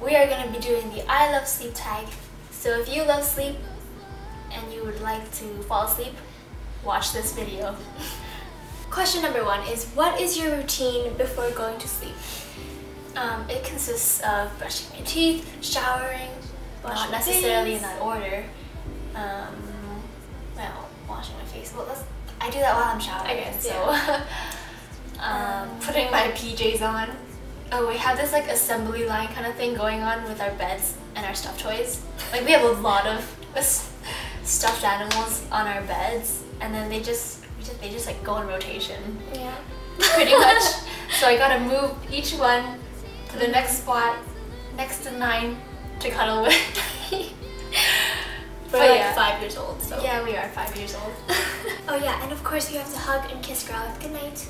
we are going to be doing the I Love Sleep tag. So if you love sleep and you would like to fall asleep, watch this video. Question number 1 is, what is your routine before going to sleep? It consists of brushing my teeth, showering, not necessarily in that order. Well, washing my face. Well, I do that while I'm showering. I guess, yeah. Putting my PJs on. Oh, we have this like assembly line kind of thing going on with our beds and our stuffed toys. Like we have a lot of stuffed animals on our beds, and then they just like go in rotation. Yeah. Pretty much. So I gotta move each one to the next spot next to 9 to cuddle with. We're like 5 years old, so. Yeah, we are 5 years old. Oh yeah, and of course you have to hug and kiss Growlithe goodnight.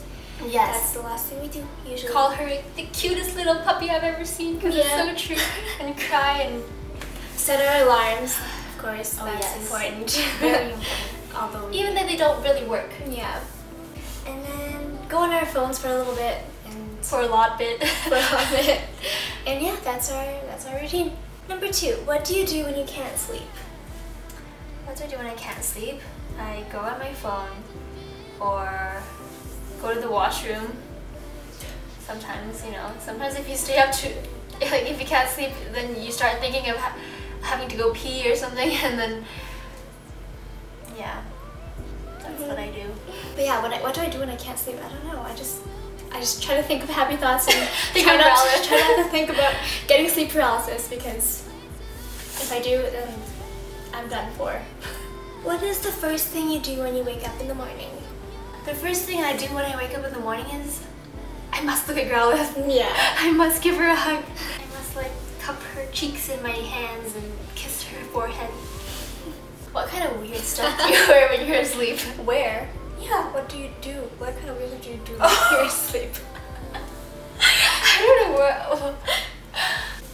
Yes. That's the last thing we do, usually. Call her the cutest little puppy I've ever seen, because it's so true. And cry and... Set our alarms, of course. That's important. Very important. Although even though they don't really work. Yeah. And then go on our phones for a little bit. And for a lot bit. And yeah, that's our routine. Number 2, what do you do when you can't sleep? What do I do when I can't sleep? I go on my phone or go to the washroom. Sometimes, you know, sometimes if you stay up to, like if you can't sleep, then you start thinking of having to go pee or something, and then, yeah, that's what I do. But yeah, what do I do when I can't sleep? I don't know. I just try to think of happy thoughts and try try not to think about getting sleep paralysis, because if I do, then I'm done for. What is the first thing you do when you wake up in the morning? The first thing I do when I wake up in the morning is I must look at Growlithe. Yeah. I must give her a hug. I must like cup her cheeks in my hands and kiss her forehead. What kind of weird stuff do you wear when you're asleep? Where? Yeah, what do you do? What kind of weird stuff do you do when you're asleep? I don't know what...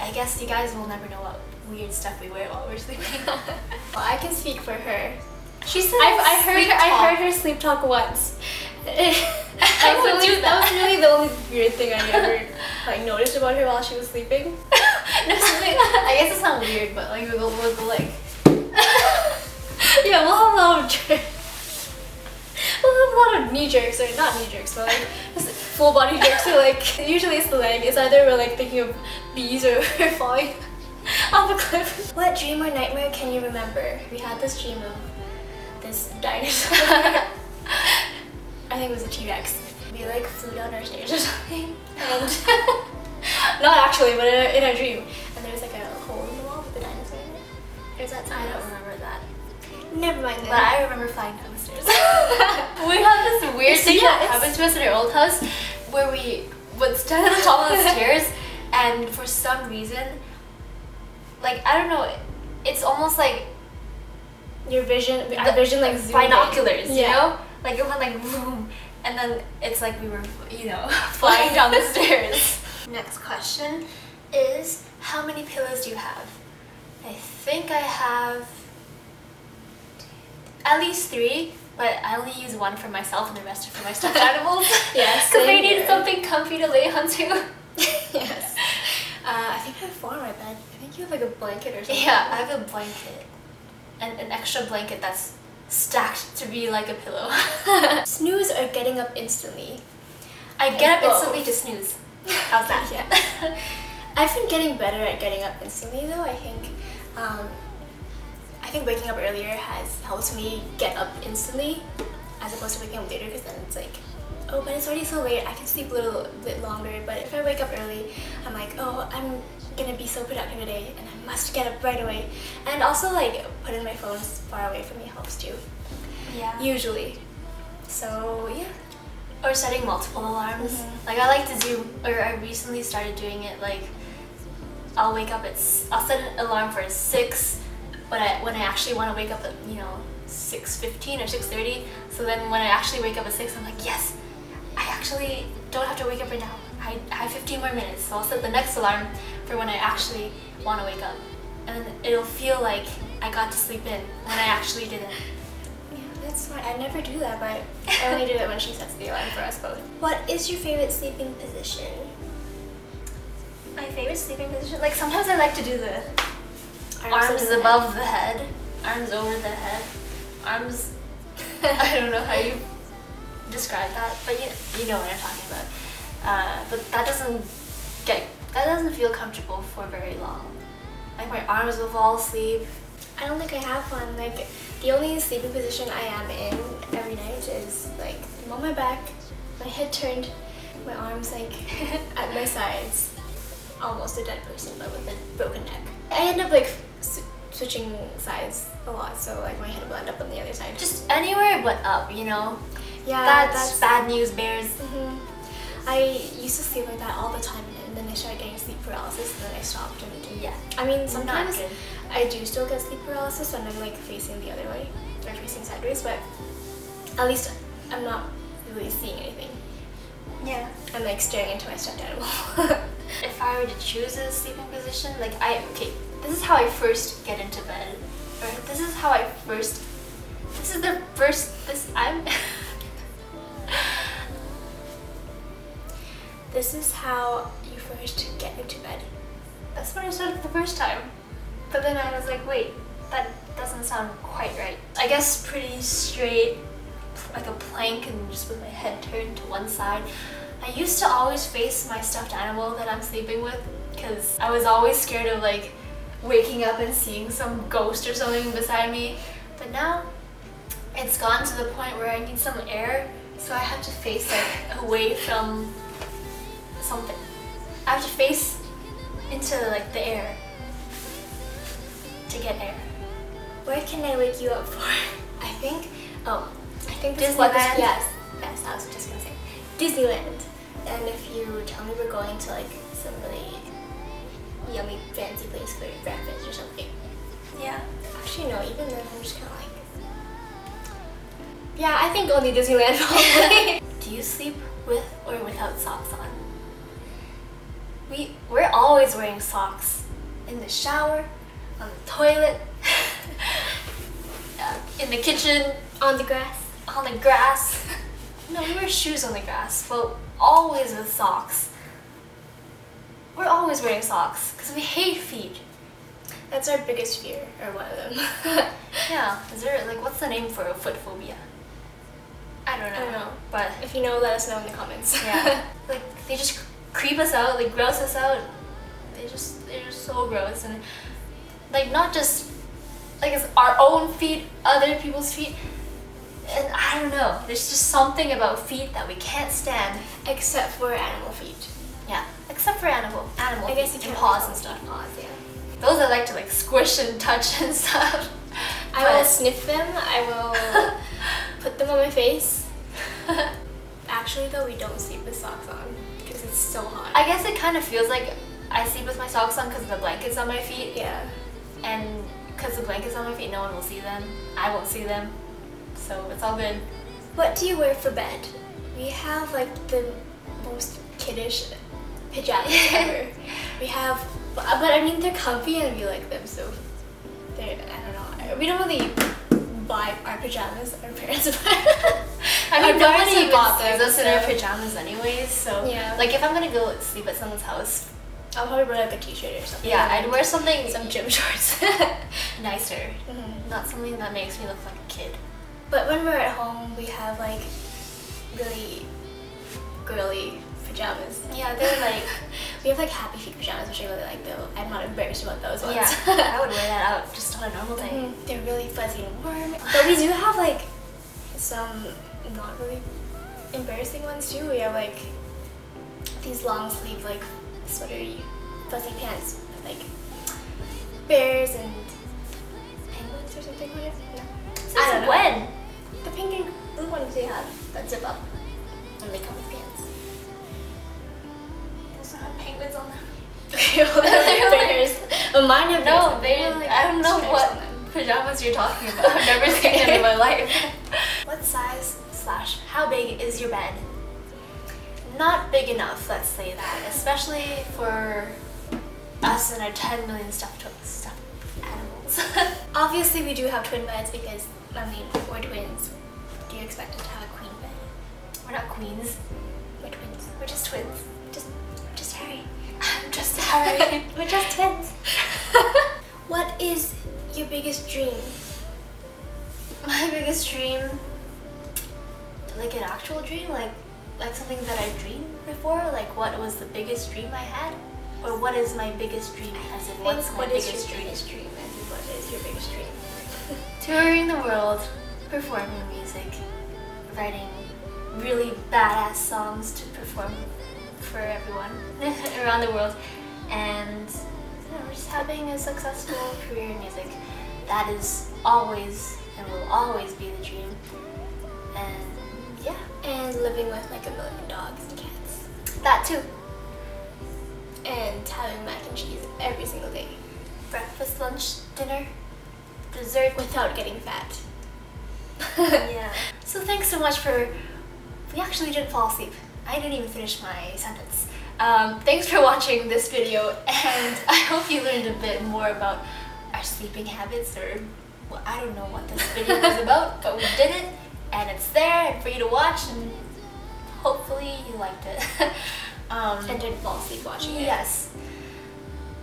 I guess you guys will never know what weird stuff we wear while we're sleeping. Well, I can speak for her. She said I heard her sleep talk once. That was really the only weird thing I ever like noticed about her while she was sleeping. No, I guess it's not weird, but like we'll like yeah, we'll have a lot of jerks. We'll have a lot of knee jerks, or not knee jerks, but like full body jerks. So like usually it's the leg. It's either we're like thinking of bees or falling off a cliff. What dream or nightmare can you remember? We had this dream of this dinosaur. I think it was a T-Rex. We like flew down our stairs or something, and not actually, but in a dream. And there was like a hole in the wall with the dinosaur in it. Or is that something I don't else? remember that. Never mind then. But I remember flying down the stairs. We have this weird thing that happens to us at our old house where we would stand on the top of the stairs, and for some reason, like I don't know, it's almost like our vision like binoculars, you know? Like it went like boom, and then it's like we were, you know, flying down the stairs. Next question is, how many pillows do you have? I think I have at least 3, but I only use 1 for myself and the rest are for my stuffed animals. Yes, because they need something comfy to lay onto. Yes. I think I have 4 on my bed. I think you have like a blanket or something. Yeah, I have a blanket. And an extra blanket that's stacked to be like a pillow. Snooze or getting up instantly? I get up instantly to snooze. How's that? Yeah. I've been getting better at getting up instantly though, I think. I think waking up earlier has helped me get up instantly as opposed to waking up later, because then it's like, oh, but it's already so late, I can sleep a little bit longer. But if I wake up early, I'm like, oh, I'm gonna be so productive today and I must get up right away. And also like putting my phone far away from me helps too. Yeah. Usually. So yeah. Or setting multiple alarms. Like I like to do, or I recently started doing it, like I'll wake up I'll set an alarm for 6, but when I actually want to wake up at, you know, 6:15 or 6:30, so then when I actually wake up at 6, I'm like, yes, I actually don't have to wake up right now. I have 15 more minutes, so I'll set the next alarm for when I actually want to wake up. And then it'll feel like I got to sleep in when I actually didn't. Yeah, that's smart. I never do that, but I only do it when she sets the alarm for us both. What is your favorite sleeping position? My favorite sleeping position, like sometimes I like to do the Arms arms over the above the head, arms over the head, arms. I don't know how you describe that, but you know what I'm talking about. But that doesn't feel comfortable for very long. Like my arms will fall asleep. I don't think I have one. Like the only sleeping position I am in every night is like I'm on my back, my head turned, my arms like at my sides. Almost a dead person, but with a broken neck. I end up like switching sides a lot, so like my head will end up on the other side. Just anywhere but up, you know? Yeah, that's bad news, bears. I used to sleep like that all the time, and then I started getting sleep paralysis, and then I stopped. And Yeah. I mean, sometimes good. I do still get sleep paralysis when I'm like facing the other way or facing sideways, but at least I'm not really seeing anything. Yeah. I'm like staring into my stuffed animal. If I were to choose a sleeping position, like this is how I first get into bed. Or this is This is how you first get into bed. That's what I said the first time. But then I was like, wait, that doesn't sound quite right. I guess pretty straight, like a plank and just with my head turned to one side. I used to always face my stuffed animal that I'm sleeping with because I was always scared of like waking up and seeing some ghost or something beside me. But now it's gone to the point where I need some air, so I have to face like away from something. I have to face into like the air to get air. Where can I wake you up for? I think this is Disneyland? what this, yes, I was just gonna say Disneyland. And if you tell me we're going to like some really yummy fancy place for breakfast or something. Yeah. Actually no, even then I'm just kinda like, yeah, I think only Disneyland probably. Do you sleep with or without socks on? We're always wearing socks. In the shower, on the toilet, in the kitchen, On the grass. on the grass. No, we wear shoes on the grass, but always with socks. We're always wearing socks because we hate feet. That's our biggest fear, or one of them. Yeah, is there like what's the name for a foot phobia? I don't know. But If you know, let us know in the comments. yeah, like they just creep us out, like gross us out. They're just so gross, and like not just like it's our own feet, other people's feet. And I don't know, there's just something about feet that we can't stand. Except for animal feet. Yeah, except for animal I guess you feet can and paws and stuff. Paws, yeah. Those I like to like squish and touch and stuff. I will sniff them. I will put them on my face. Actually, though, we don't sleep with socks on because it's so hot. I guess it kind of feels like I sleep with my socks on because the blanket's on my feet. Yeah. And because the blanket's on my feet, no one will see them. I won't see them. So it's all good. What do you wear for bed? We have like the most kiddish pajamas ever. We have, but I mean they're comfy and we like them, so they're, I don't know. We don't really buy our pajamas. Our parents buy. I mean, Our nobody parents even bought sees them, us in our so- pajamas anyways. So Yeah. like if I'm gonna go sleep at someone's house, I'll probably wear like a t-shirt or something. yeah, I'd wear something Some gym shorts. nicer, Mhm. not something that makes me look like a kid. But when we're at home, we have like really girly pajamas. Yeah, they're like We have like happy feet pajamas, which I really like though. I'm not embarrassed about those ones. yeah, I would wear that out just on a normal day. Mhm. They're really fuzzy and warm. But we do have like some not really embarrassing ones too. We have like these long sleeve like sweatery fuzzy pants with like bears and penguins or something on it. No. I don't know. When? The pink and blue ones they have that zip up and they come with pants. Those don't have penguins on them. Okay, well they're bears. But mine have bears No, on them. they. They're, like, I don't know stripes what on them. pajamas you're talking about. I've never seen them in my life. What size / how big is your bed? Not big enough, let's say that, especially for us and our 10 million stuffed animals. Obviously we do have twin beds because, I mean, we're twins. Do you expect us to have a queen bed? We're not queens, We're twins. we're just twins. Just Harry. I'm just Alright, we're just twins. What is your biggest dream? My biggest dream, like an actual dream, like something that I dreamed before, like what was the biggest dream I had, or what is my biggest dream? As in, what's my biggest dream? Biggest dream? As in, what is your biggest dream? Touring the world, performing music, writing really badass songs to perform for everyone around the world, and just having a successful career in music. That is always and will always be the dream. And yeah. And living with like 1 million dogs and cats. That too. And having mac and cheese every single day. Breakfast, lunch, dinner, dessert. Without getting fat. Yeah. So thanks so much for... We actually didn't fall asleep. I didn't even finish my sentence. Thanks for watching this video, and I hope you learned a bit more about our sleeping habits, or well, I don't know what this video was about, but we did it, and it's there and for you to watch, and hopefully you liked it. And didn't fall asleep watching it. Yes.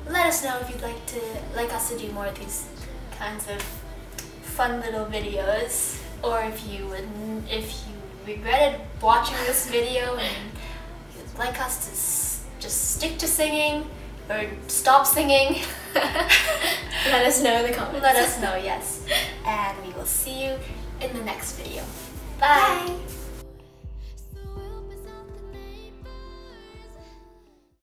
Let us know if you'd like us to do more of these kinds of fun little videos, or if you regretted watching this video and you'd like us to just stick to singing or stop singing. Let us know in the comments. Let us know, yes. And we will see you in the next video. Bye. Bye.